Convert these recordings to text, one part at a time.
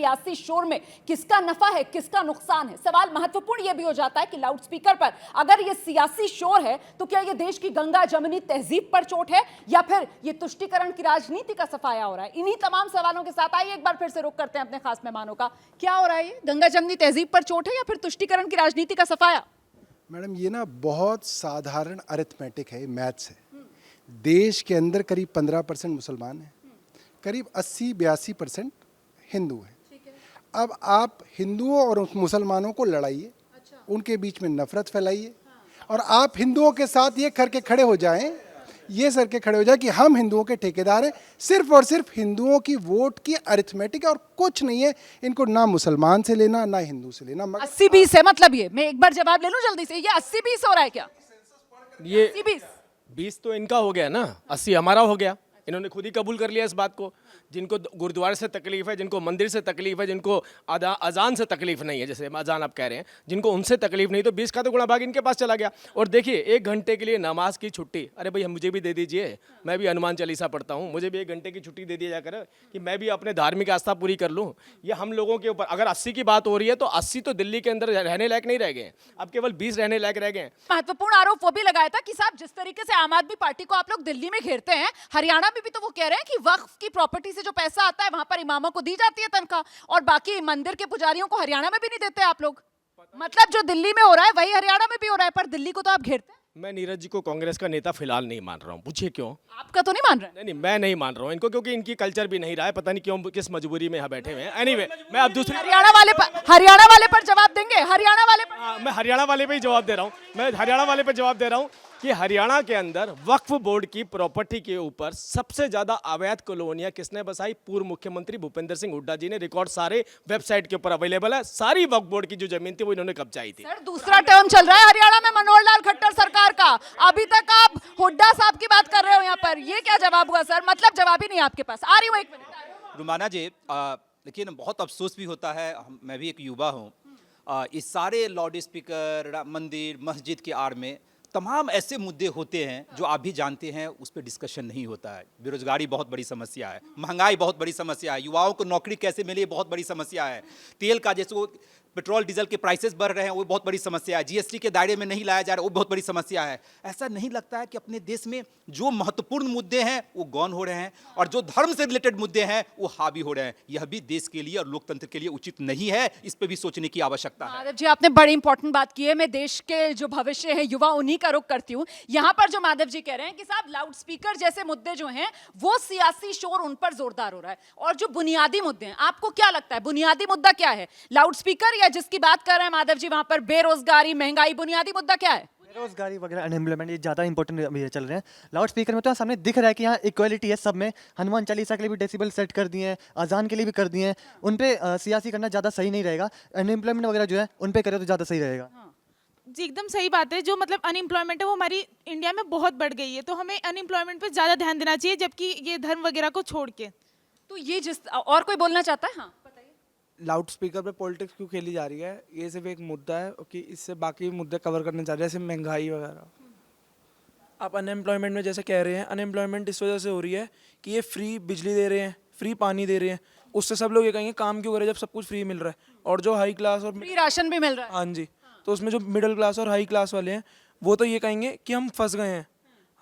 सियासी शोर में किसका नफा है, किसका नुकसान है। सवाल महत्वपूर्ण यह भी हो जाता है कि लाउड स्पीकर पर अगर यह सियासी शोर है तो क्या यह देश की गंगा जमनी तहजीब पर चोट है या फिर यह तुष्टीकरण की राजनीति का सफाया हो रहा है। इन्हीं तमाम सवालों के साथ आइए एक बार फिर से रुख करते हैं अपने खास मेहमानों का। क्या हो रहा है, ये गंगा जमनी तहजीब पर चोट है या फिर तुष्टीकरण की राजनीति का सफाया? मैडम ये ना बहुत साधारण अरिथमेटिक है, मैथ्स है। देश के अंदर करीब 15% मुसलमान हैं, करीब 80-82% हिंदू हैं। अब आप हिंदुओं और मुसलमानों को लड़ाइए, उनके बीच में नफरत फैलाइए और आप हिंदुओं के साथ ये करके खड़े हो जाएं, ये सर के खड़े हो जाए कि हम हिंदुओं के ठेकेदार हैं, सिर्फ और सिर्फ हिंदुओं की वोट की अरिथमेटिक है और कुछ नहीं है। इनको ना मुसलमान से लेना ना हिंदू से लेना। 80-20 है मतलब ये, मैं एक बार जवाब ले लूं जल्दी से, ये 80-20 हो रहा है क्या? ये 80-20 तो इनका हो गया ना, 80 हमारा हो गया। इन्होंने खुद ही कबूल कर लिया इस बात को। जिनको गुरुद्वारे से तकलीफ है, जिनको मंदिर से तकलीफ है, जिनको अजान से तकलीफ नहीं है, जैसे अजान आप कह रहे हैं, जिनको उनसे तकलीफ नहीं, तो 20 का तो गुणा भाग इनके पास चला गया। और देखिए 1 घंटे के लिए नमाज की छुट्टी, अरे भाई मुझे भी दे दीजिए, मैं भी हनुमान चालीसा पढ़ता हूँ, मुझे भी 1 घंटे की छुट्टी दे दिया जाकर कि मैं भी अपने धार्मिक आस्था पूरी कर लूँ। ये हम लोगों के ऊपर अगर 80 की बात हो रही है तो 80 तो दिल्ली के अंदर रहने लायक नहीं रह गए, अब केवल 20 रहने लायक रह गए। महत्वपूर्ण आरोप वो भी लगाया था कि साहब जिस तरीके से आम आदमी पार्टी को आप लोग दिल्ली में घेरते हैं, हरियाणा में भी तो वो कह रहे हैं कि वक्फ की प्रॉपर्टी से जो पैसा आता है वहां पर इमामों को दी जाती है तनख्वाह, और बाकी मंदिर के पुजारियों को हरियाणा में भी नहीं देते आप लोग। मतलब जो दिल्ली में हो रहा है वही हरियाणा में भी हो रहा है, पर दिल्ली को तो आप घेरते हैं। मैं नीरज जी को कांग्रेस का नेता फिलहाल नहीं मान रहा हूँ, पूछिए क्यों? आपका तो नहीं मान रहे? नहीं, मैं नहीं मान रहा हूँ इनको, क्योंकि इनकी कल्चर भी नहीं रहा है, पता नहीं क्यों, किस मजबूरी में यहाँ बैठे हुए हैं। एनीवे, मैं अब दूसरी हरियाणा वाले पर जवाब देंगे। हरियाणा वाले पर मैं हरियाणा वाले पे ही जवाब दे रहा हूँ। मैं हरियाणा वाले पे जवाब दे रहा हूँ कि हरियाणा के अंदर वक्फ बोर्ड की प्रॉपर्टी के ऊपर सबसे ज्यादा अवैध कॉलोनियां किसने बसाई? पूर्व मुख्यमंत्री भूपेंद्र सिंह हुड्डा जी ने। रिकॉर्ड सारे वेबसाइट के ऊपर अवेलेबल है। सारी वक्फ बोर्ड की जो जमीन थी वो इन्होंने कब्जाई थी। सर दूसरा टर्म चल रहा है हरियाणा में मनोहर लाल खट्टर सरकार का, अभी तक आप हुड्डा साहब की बात कर रहे हो यहाँ पर, ये क्या जवाब हुआ सर? मतलब जवाब ही नहीं आपके पास। आ रही हूँ 1 मिनट। रुमाना जी, देखिए ना, बहुत अफसोस भी होता है, मैं भी एक युवा हूँ, इस सारे लाउड स्पीकर, मंदिर, मस्जिद की आड़ में तमाम ऐसे मुद्दे होते हैं जो आप भी जानते हैं, उस पर डिस्कशन नहीं होता है। बेरोजगारी बहुत बड़ी समस्या है, महंगाई बहुत बड़ी समस्या है, युवाओं को नौकरी कैसे मिले बहुत बड़ी समस्या है, तेल का जैसे वो पेट्रोल डीजल के प्राइसेस बढ़ रहे हैं वो बहुत बड़ी समस्या है, जीएसटी के दायरे में नहीं लाया जा रहा वो बहुत बड़ी समस्या है। ऐसा नहीं लगता है कि अपने देश में जो महत्वपूर्ण मुद्दे हैं वो गौन हो रहे हैं और जो धर्म से रिलेटेड मुद्दे हैं वो हावी हो रहे हैं। यह भी देश के लिए और लोकतंत्र के लिए उचित नहीं है, इस पर भी सोचने की आवश्यकता है। माधव जी आपने बड़ी इंपॉर्टेंट बात की है। मैं देश के जो भविष्य है, युवा, उन्हीं का रुख करती हूँ। यहाँ पर जो माधव जी कह रहे हैं कि साहब लाउड स्पीकर जैसे मुद्दे जो हैं वो सियासी शोर उन पर जोरदार हो रहा है, और जो बुनियादी मुद्दे हैं, आपको क्या लगता है बुनियादी मुद्दा क्या है? लाउड स्पीकर या जिसकी बात कर रहे हैं माधव जी वहां पर बेरोजगारी, महंगाई, बुनियादी मुद्दा क्या है? बेरोजगारी वगैरह, अनएम्प्लॉयमेंट, ये ज़्यादा इंपॉर्टेंट अभी चल रहे हैं। लाउड स्पीकर में तो सामने दिख रहा है कि यहाँ इक्वालिटी है सब में। हनुमान चालीसा के लिए भी डेसिबल सेट कर दिए हैं, अजान के लिए भी कर दिए हैं। उन पे सियासी करना ज़्यादा सही नहीं रहेगा। अनएम्प्लॉयमेंट वगैरह जो है उन पे करे तो ज़्यादा सही रहेगा। जी एकदम सही बात है। जो मतलब अनएम्प्लॉयमेंट है वो हमारी इंडिया में बहुत बढ़ गई है, तो हमें अनएम्प्लॉयमेंट पे ज़्यादा ध्यान देना चाहिए, जबकि ये धर्म वगैरह को छोड़ के। तो ये जिस और कोई बोलना चाहता है? हाँ लाउड स्पीकर पे पॉलिटिक्स क्यों खेली जा रही है? ये सिर्फ एक मुद्दा है कि इससे बाकी मुद्दे कवर करने जा रहे हैं, जैसे महंगाई वगैरह। आप अनएम्प्लॉयमेंट में जैसे कह रहे हैं, अनएम्प्लॉयमेंट इस वजह से हो रही है कि ये फ्री बिजली दे रहे हैं, फ्री पानी दे रहे हैं, उससे सब लोग ये कहेंगे काम क्यों करें जब सब कुछ फ्री मिल रहा है। और जो हाई क्लास और फ्री राशन भी मिल रहा है। हाँ जी, तो उसमें जो मिडिल क्लास और हाई क्लास वाले हैं वो तो ये कहेंगे कि हम फंस गए हैं,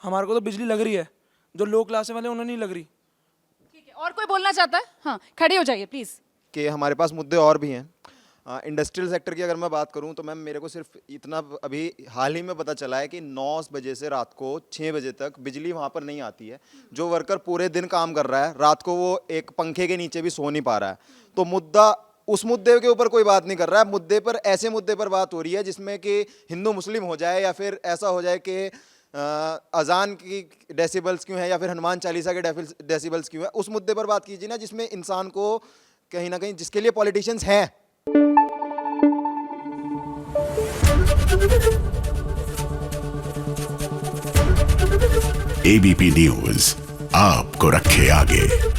हमारे को तो बिजली लग रही है, जो लो क्लास वाले उन्हें नहीं लग रही। ठीक है, और कोई बोलना चाहता है? हाँ खड़े हो जाइए प्लीज। कि हमारे पास मुद्दे और भी हैं। इंडस्ट्रियल सेक्टर की अगर मैं बात करूं तो मैम मेरे को सिर्फ इतना अभी हाल ही में पता चला है कि 9 बजे से रात को 6 बजे तक बिजली वहां पर नहीं आती है। जो वर्कर पूरे दिन काम कर रहा है, रात को वो एक पंखे के नीचे भी सो नहीं पा रहा है। तो मुद्दा, उस मुद्दे के ऊपर कोई बात नहीं कर रहा है। मुद्दे पर, ऐसे मुद्दे पर बात हो रही है जिसमें कि हिंदू मुस्लिम हो जाए, या फिर ऐसा हो जाए कि अजान की डेसिबल्स क्यों है या फिर हनुमान चालीसा के डेसिबल्स क्यों है। उस मुद्दे पर बात कीजिए ना, जिसमें इंसान को कहीं ना कहीं, जिसके लिए पॉलिटिशियंस हैं। एबीपी न्यूज आपको रखे आगे।